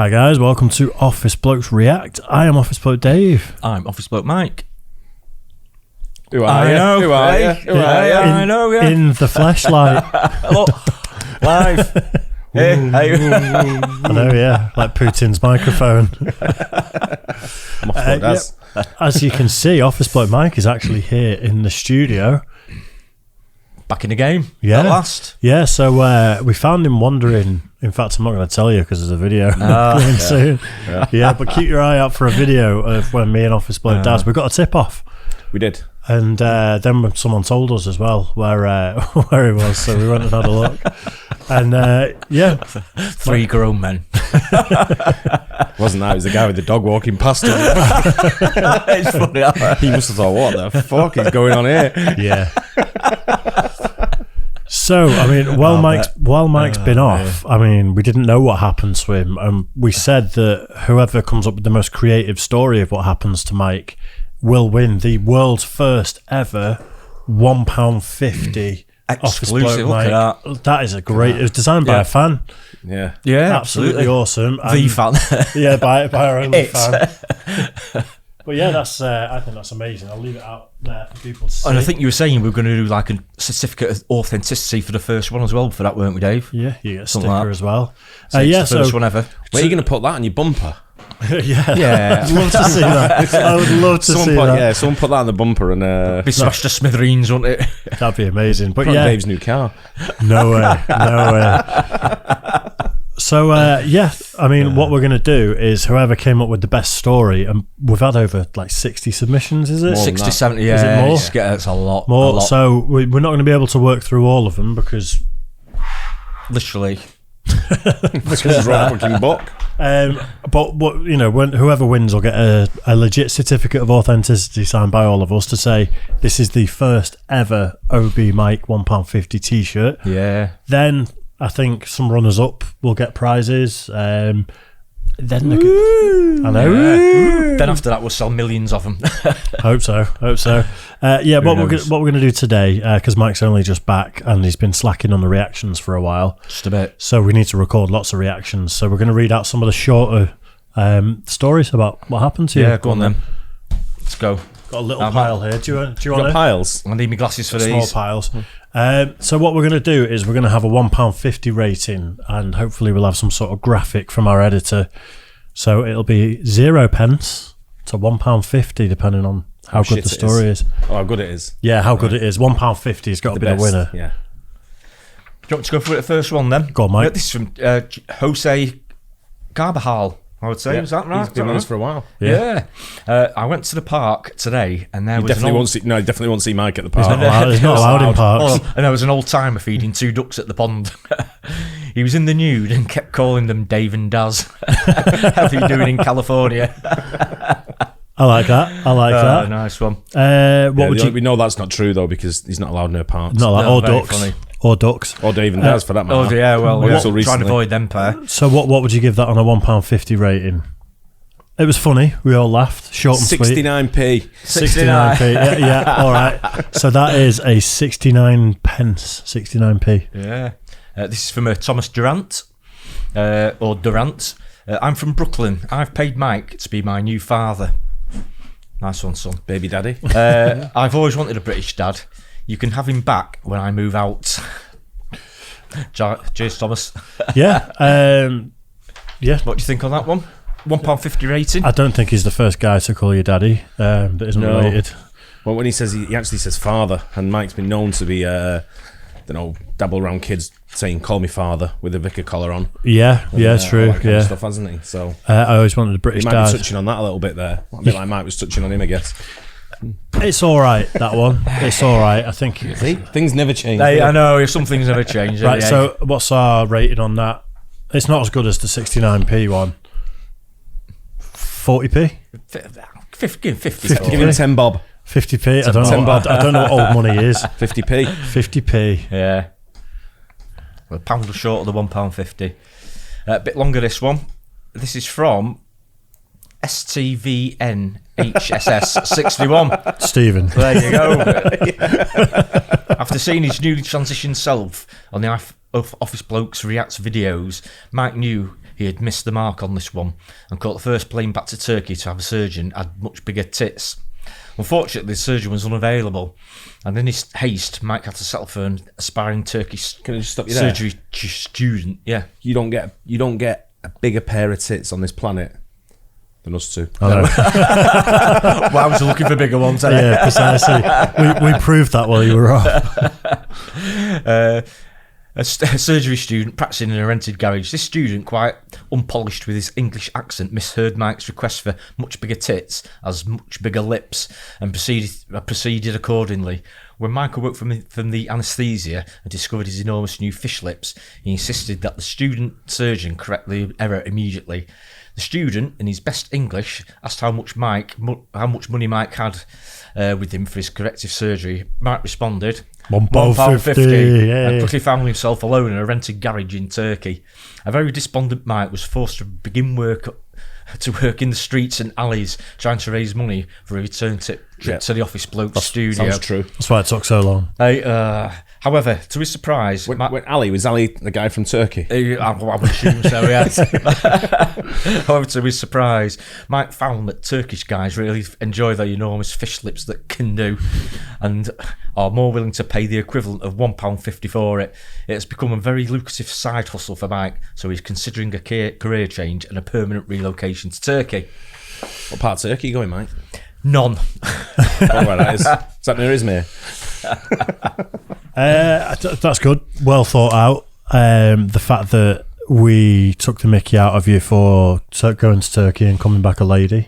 Hi guys, welcome to Office Blokes React. I am Office Bloke Dave. I'm Office Bloke Mike. Who are you? Who are you? I know, yeah. In the fleshlight. Hello. Live. Hey. I know, yeah. Like Putin's microphone. As you can see, Office Bloke Mike is actually here in the studio. Back in the game. Yeah. At last. Yeah, so we found him wandering. In fact, I'm not going to tell you because there's a video coming soon. Yeah, but keep your eye out for a video of when me and Office Bloke Daz, we got a tip off. We did. And then someone told us as well where he was, so we went and had a look. And yeah, Three grown men. Wasn't that? It was the guy with the dog walking past him. It's funny. He must have thought, what the fuck is going on here? Yeah. So, I mean, while Mike's been off, I mean, we didn't know what happened to him. We said that whoever comes up with the most creative story of what happens to Mike will win the world's first ever £1.50 exclusive. Look at that. That is a great. It was designed by a fan. Yeah, Absolutely awesome. The fan. Yeah, by our only fan. But yeah, that's. I think that's amazing. I'll leave it out there for people to see. And I think you were saying we were going to do like a certificate of authenticity for the first one as well. For that, weren't we, Dave? Yeah, you get a Something sticker like as well. So yeah, it's the first one ever. Where are you going to put that on your bumper? Yeah, I'd love to see that. I would love to see that. Yeah, someone put that on the bumper and Be smashed to smithereens, wouldn't it? That'd be amazing. But yeah, Dave's new car. No way. So yeah, I mean, what we're going to do is whoever came up with the best story, and we've had over like 60 submissions, is it? 60, 70, yeah. Is it more? That's a lot. More. A lot. So we're not going to be able to work through all of them because... Literally. Because it's right fucking book. But what, you know, when whoever wins will get a legit certificate of authenticity signed by all of us to say this is the first ever OB Mike £1.50 t-shirt. Yeah. Then I think some runners up will get prizes. Then I know. Yeah. Then after that, we'll sell millions of them. Hope so. Yeah, what we're going to do today, because Mike's only just back and he's been slacking on the reactions for a while. Just a bit. So we need to record lots of reactions. So we're going to read out some of the shorter stories about what happened to you. Yeah, go on then. Let's go. Got a little pile here. Do you want it? Piles? I need my glasses for Small these. piles. So what we're going to do is we're going to have a £1.50 rating, and hopefully we'll have some sort of graphic from our editor. So it'll be 0 pence to £1.50 depending on how good the story is. Oh, how good it is. Yeah, how good it is. £1.50 has got to be the winner. Yeah. Do you want to go for the first one then? Go on, Mike. This is from Jose Carbajal, I would say. Yeah. Is that right? He's been with us for a while. Yeah. I went to the park today and there was he definitely won't see Mike at the park. He's not allowed in parks. And there was an old timer feeding 2 ducks at the pond. He was in the nude and kept calling them Dave and Daz. How are you doing in California? I like that. that. Nice one. We know that's not true though because he's not allowed near parks. Not like, No, or very ducks. funny. Or ducks. Or Dave and Daz for that matter. Oh yeah, well, we're trying to recently. avoid them pair. So what would you give that on a £1.50 rating? It was funny. We all laughed. Short and 69p. 69p. Yeah, all right. So that is a 69 pence. 69p. Yeah. This is from Thomas Durant. Or Durant. I'm from Brooklyn. I've paid Mike to be my new father. Nice one, son. Baby daddy. I've always wanted a British dad. You can have him back when I move out. Cheers, Thomas. Yeah. Yeah. What do you think on that one? £1.50 rating? I don't think he's the first guy to call you daddy that isn't related. Well, when he says he actually says father, and Mike's been known to be, dabble around kids saying "call me father" with a vicar collar on. Yeah, true. All that kind Yeah, of stuff, hasn't he? So I always wanted a British he might dad. be touching on that a little bit there. A bit like Mike was touching on him, I guess. It's all right, that one. It's all right. I think. See, things never change. I know, some things never change. Right. So, what's our rating on that? It's not as good as the 69p one. 40p. 50. Give him 10 bob. 50p. I don't know what old money is. 50p. 50p. Yeah. A pound short of the £1.50. A bit longer this one. This is from STVNHSS61. Stephen. There you go. After seeing his newly transitioned self on the Office Blokes Reacts videos, Mike knew he had missed the mark on this one and caught the first plane back to Turkey to have a surgeon had much bigger tits. Unfortunately, the surgeon was unavailable, and in his haste, Mike had to settle for an aspiring Turkish Can I just stop you there? surgery student. Yeah. You don't get a bigger pair of tits on this planet than us two. I know. Well, I was looking for bigger ones. Yeah, precisely. We proved that while you were off. A surgery student practicing in a rented garage. This student, quite unpolished with his English accent, misheard Mike's request for much bigger tits as much bigger lips and proceeded accordingly. When Mike awoke from the anaesthesia and discovered his enormous new fish lips, he insisted that the student surgeon correct the error immediately. The student, in his best English, asked how much money Mike had with him for his corrective surgery. Mike responded, £1.50, yeah. and quickly found himself alone in a rented garage in Turkey. A very despondent Mike was forced to begin work in the streets and alleys, trying to raise money for a return trip to the Office Blokes studio. Sounds true. That's why it took so long. However, to his surprise... Was Ali the guy from Turkey? I would assume so, yeah. However, to his surprise, Mike found that Turkish guys really enjoy their enormous fish lips that can do and are more willing to pay the equivalent of £1.50 for it. It has become a very lucrative side hustle for Mike, so he's considering a career change and a permanent relocation to Turkey. What part of Turkey are you going, Mike? None. Is that near Izmir? That's good. Well thought out. The fact that we took the mickey out of you for going to Turkey and coming back a lady.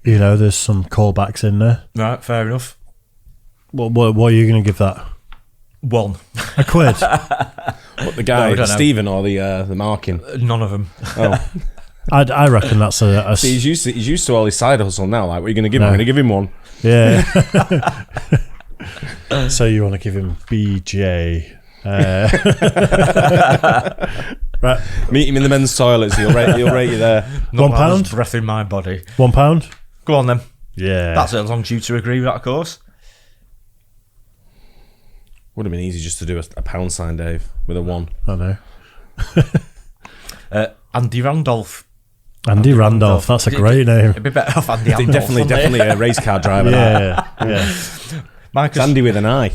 You know, there's some callbacks in there. Right, fair enough. What are you going to give that? £1. A quid? What, the guy, No, Stephen, or the marking? None of them. Oh. I reckon that's a See, he's used to all his side hustle now. Like, what are you going to give him? I'm going to give him one. Yeah. So you want to give him BJ? Right. Meet him in the men's toilets. He'll rate you there. £1? Breath in my body. £1? Go on then. Yeah. That's it, as long as you two agree with that, of course. Would have been easy just to do a pound sign, Dave, with a 1. I know. Andy Randolph. Andy Randolph. That's a great name. It'd be better off Andy Randolph. Definitely a race car driver. Yeah. Yeah. It's Andy with an eye.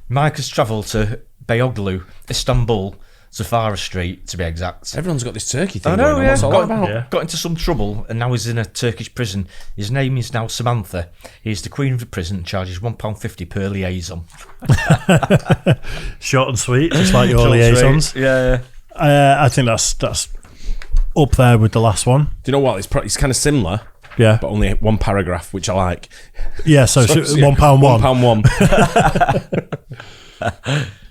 Mike has travelled to Beyoğlu, Istanbul, Zafara Street, to be exact. Everyone's got this Turkey thing I know, going on. yeah. What's all that about? Yeah. Got into some trouble and now he's in a Turkish prison. His name is now Samantha. He's the queen of the prison and charges £1.50 per liaison. Short and sweet, just like your Short and liaisons. sweet, yeah. I think that's up there with the last one. Do you know what? It's kind of similar, Yeah. but only one paragraph, which I like. Yeah, so £1. £1.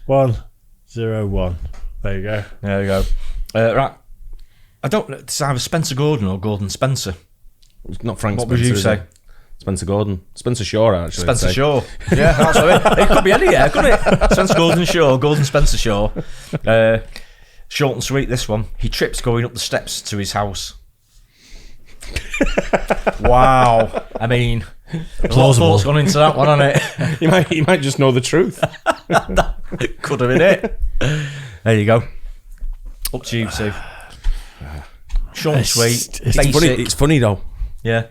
101. There you go. There you go. Right. It's either Spencer Gordon or Gordon Spencer. Not Frank What Spencer. would you is say? it? Spencer Gordon. Spencer Shaw, actually. Spencer I'd say. Shaw. Yeah, that's what it could be any, couldn't it? Spencer Gordon Shaw, Gordon Spencer Shaw. Short and sweet, this one. He trips going up the steps to his house. Wow. I mean, a lot of thoughts gone into that one, hasn't it? He might just know the truth. Could have been it. There you go. Up to you two. Short and sweet. Basic. It's funny though. Yeah.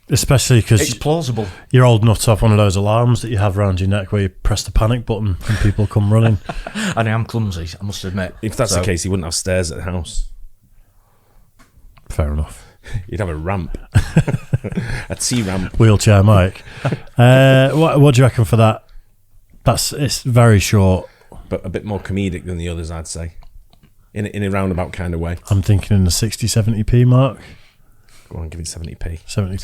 Especially It's because plausible. you're old enough to have one of those alarms that you have around your neck where you press the panic button and people come running. And I am clumsy, I must admit. If that's So- the case, he wouldn't have stairs at the house. Fair enough. He'd have a ramp. A T-ramp. Wheelchair Mike. What do you reckon for that? It's very short. But a bit more comedic than the others, I'd say. In a roundabout kind of way. I'm thinking in the 60, 70p mark. Go on, give it 70p. 70p.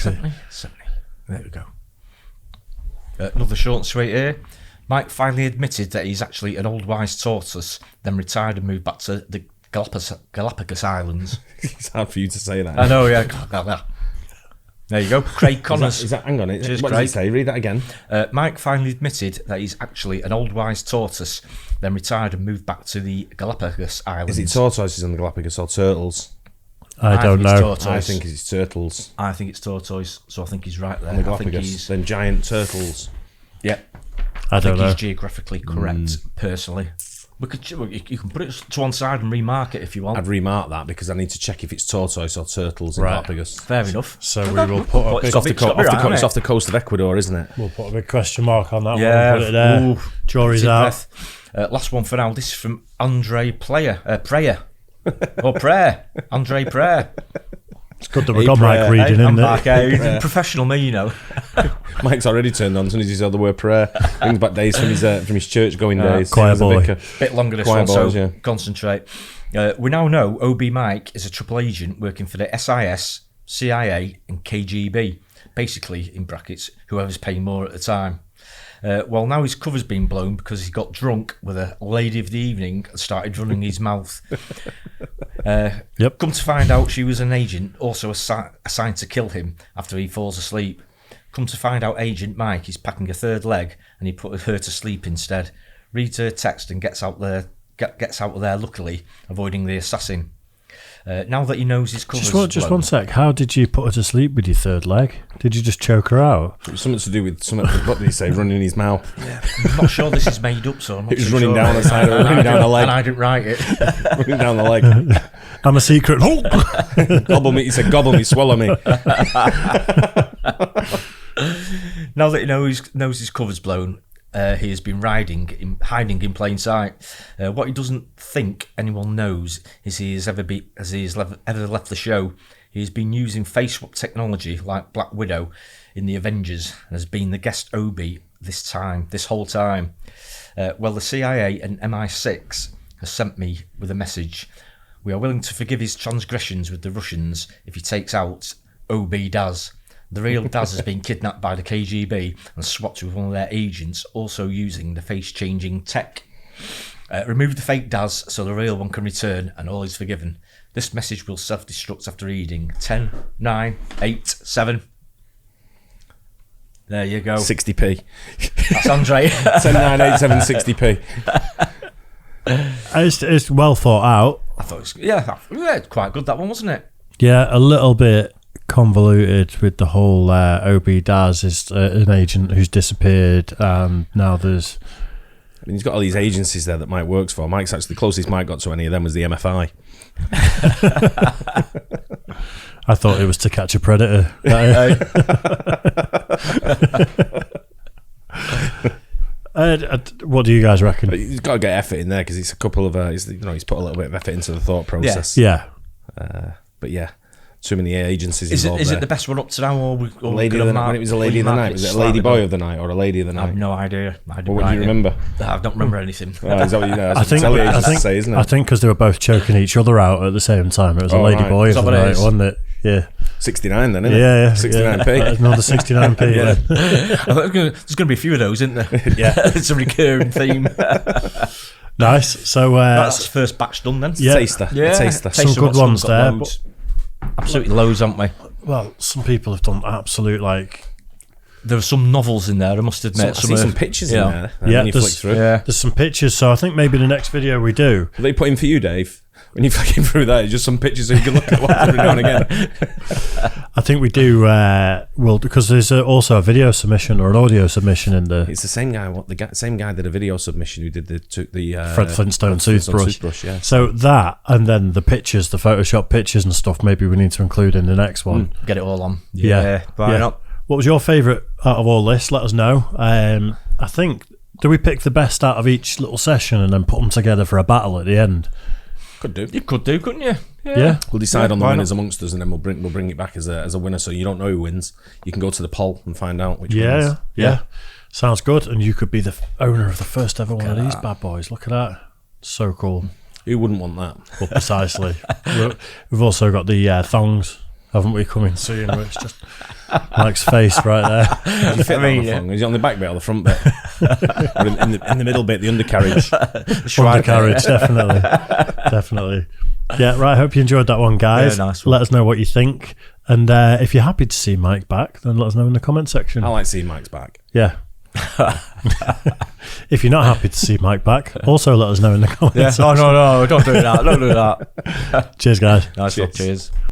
70. There we go. Another short and sweet here. Mike finally admitted that he's actually an old wise tortoise, then retired and moved back to the Galapagos Islands. It's hard for you to say that. I know, yeah. There you go. Craig Connors. Hang on. Cheers, What Craig. does it say? Read that again. Mike finally admitted that he's actually an old wise tortoise, then retired and moved back to the Galapagos Islands. Is it tortoises on the Galapagos or turtles? I don't think it's know. tortoise. I think it's turtles I think it's tortoise, so I think he's right there. on the I think Galapagos. he's... Then giant turtles. Yeah. I I don't think know. he's geographically correct, personally. You can put it to one side and remark it if you want. I'd remark that because I need to check if it's tortoise or turtles in Galapagos. Fair enough. So we will put It's off the coast of Ecuador, isn't it? we'll put a big question mark on that one. Yeah. Put it there. Ooh, Jury's out. Last one for now. This is from Andre Prayer. Or Prayer. Andre Prayer. It's good that we've got Mike reading, isn't it? Professional me, you know. Mike's already turned on as soon as he saw the word prayer. Brings back days from his church going days. Choir boy. Bit longer this Choir one, boys, so concentrate. We now know OB Mike is a triple agent working for the SIS, CIA and KGB. Basically, in brackets, whoever's paying more at the time. Well, now his cover's been blown because he got drunk with a lady of the evening and started running his mouth. Come to find out she was an agent, also assigned to kill him after he falls asleep. Come to find out Agent Mike is packing a third leg and he put her to sleep instead. Reads her text and gets out of there, luckily, avoiding the assassin. Now that he knows his cover's Just one sec. How did you put her to sleep with your third leg? Did you just choke her out? It was something to do with what did he say? Running his mouth. Yeah, I'm not sure this is made up, so I'm not It was too running sure. down the side of running down the leg. And I didn't write it. Running down the leg. I'm a secret. Gobble me. He said, "Gobble me, swallow me." Now that he knows his cover's blown, he has been hiding in plain sight. What he doesn't think anyone knows is he has ever left the show. He has been using face swap technology like Black Widow in the Avengers and has been the guest OB this whole time. Well, the CIA and MI6 has sent me with a message. We are willing to forgive his transgressions with the Russians if he takes out OB Daz. The real Daz has been kidnapped by the KGB and swapped with one of their agents, also using the face-changing tech. Remove the fake Daz so the real one can return and all is forgiven. This message will self-destruct after reading 10, 9, 8, 7. There you go. 60p. That's Andre. 10, 9, 8, 7, 60p. It's well thought out. I thought it was quite good, that one, wasn't it? Yeah, a little bit convoluted with the whole OB Daz is an agent who's disappeared, and now there's... I mean, he's got all these agencies there that Mike works for. Mike's actually the closest Mike got to any of them was the MFI. I thought it was To Catch a Predator. What do you guys reckon? He's got to get effort in there because it's a couple of he's put a little bit of effort into the thought process. Yeah. But yeah, too many agencies Is involved. it there. the best one up to now, or Lady of the night? When it was a lady of the night, was it a lady boy of the night or a lady of the I night? have no idea. What do you remember? I don't remember anything. Is that what you know? I think isn't it? I think because they were both choking each other out at the same time. It was a lady right. boy Is of that the what it night, is? wasn't it? Yeah. 69 then, isn't it? Yeah. 69p. Another 69p. Yeah. I think there's going to be a few of those, isn't there? Yeah. It's a recurring theme. Nice. So That's the first batch done then. Yeah. Taster. Yeah. Taster. Some good ones there. Loads. Absolutely loads, haven't we? well, some people have done absolute There are some novels in there, I must admit. I see some pictures in there. Yeah, when you flick through. Yeah. there's some pictures. So I think maybe the next video we do. What they put in for you, Dave? When you're flicking through that, it's just some pictures so you can look at every now and again. I think we do. Well, because there's also a video submission or an audio submission in the It's the same guy. Same guy did a video submission who did the Fred Flintstone toothbrush. Yeah. So that, and then the pictures, the Photoshop pictures and stuff. Maybe we need to include in the next one. Get it all on. Yeah. Why not? What was your favourite out of all this? Let us know. I think, do we pick the best out of each little session and then put them together for a battle at the end? Could do. You could do, couldn't you? Yeah. We'll decide on the why winners amongst us, and then we'll bring it back as a winner. So you don't know who wins. You can go to the poll and find out which wins. Yeah. Sounds good. And you could be the owner of the first ever one of these bad boys. Look at that. So cool. Who wouldn't want that? Well, precisely. We've also got the thongs, haven't we, coming soon? Which just Mike's face right there. You fit that on the thong? Is it on the back bit or the front bit? Or in the middle bit, the undercarriage? Undercarriage, definitely. Yeah, right. Hope you enjoyed that one, guys. Yeah, nice one. Let us know what you think. And if you're happy to see Mike back, then let us know in the comment section. I like seeing Mike's back. Yeah. If you're not happy to see Mike back, also let us know in the comments. No, don't do that. Don't do that. Cheers, guys. Nice one. Cheers.